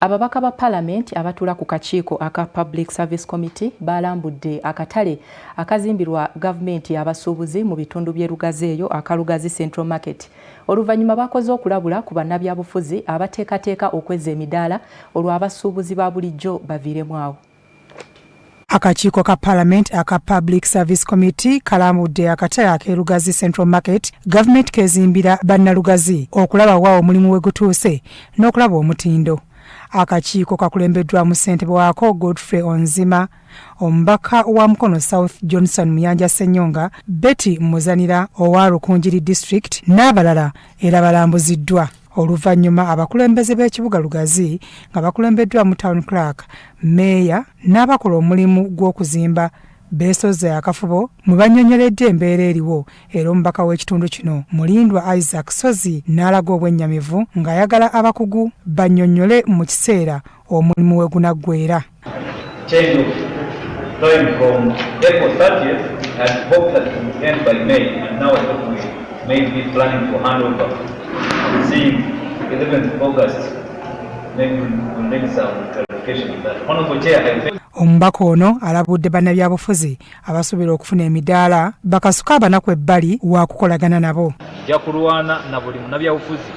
Ababaka ba Parliament abatula ku kakiiko aka Public Service Committee balambudde akatale akazimbirwa gavumenti abasuubuzi mu bitundu by'e Lugazi eyo aka Lugazi Central Market. Oluvannyuma bakoze okulabula ku bannabyabufuzi abateekateeka okwezza emidaala olwo abasuubuzi ba bulijjo baviiremu awo. Akakiiko ka Parliament aka Public Service Committee kalambudde akatale ak'e Lugazi Central Market gavumenti kezimbira bannalugazi okulaba wa omulimu we gutuuse n'okulaba omutindo. Akakiiko kakulembeddwa mu ssentebe waako Godfrey Onzima, omubaka wa Mukono South Johnson Muyanja Ssenyonga, Betty Muzanira owa Rukungiri District n'abalala era balambuziddwa. Oluvannyuma abakulembeze b'ekibuga Lugazi nga bakulembeddwa mu Town Clerk, Meeya n'abakola omulimu gw'okuzimba beesoze akafubo mwe bannyonnyoledde embeera eriwo era omubaka w'ekitundu kino Mulindwa Isaac Sozi n'alaga obwennyamivu ng'ayagala abakugu bannyonnyole mu kiseera omulimu we gunaggweera. Omubaka ono alabudde bannabyabufuzi abasuubira okufuna emidaala bakasuka abanaku ebbali wa kukolagana nabo. Ajja kulwana na buli munnabyabufuzi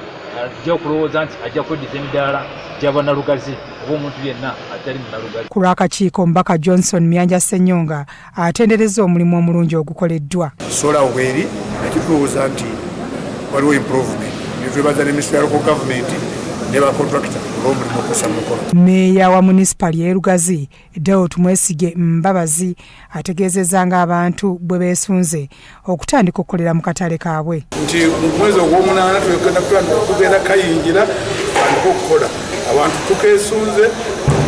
ajja okulowooza nti ajja kweddiza emidaala gy'abannalugazi oba omuntu yenna atali munnalugazi. Ku lw'akakiiko omubaka Johnson Muyanja Ssenyonga atenderezza omulimu omulungi ogukoleddwa. Sola weri nakituwuza nti waliwo improvement netwebaza n'eminisitule ya local government ne bakontrakita olw'omulimu okussa mu mukono. Meeya wa munisipali y'e Lugazi Daud Mwesige Mbabazi ategeezezza ng'abantu bwe beesunze okutandika okukolera mu katale kaabwe. Nti mu mwezi ogw'omunaana tugenda kayingira tutandika okukola. Abantu tukeesunze,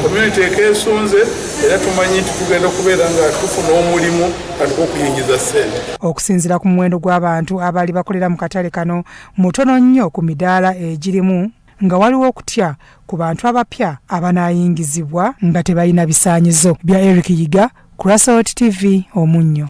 community ekeesunze era tumanyi nti tugenda kubeera nga tufuna omulimu tutandika okuyingiza ssente. Okusinziira ku muwendo gw'abantu abaali bakolera mu katale kano mutono nnyo ku midaala egirimu nga waliwo okutya ku bantu abapya abanaayingizibwa nga tebalina bisaanyizo. Bya Eric Yiga, Crossroads TV, Omunnyo.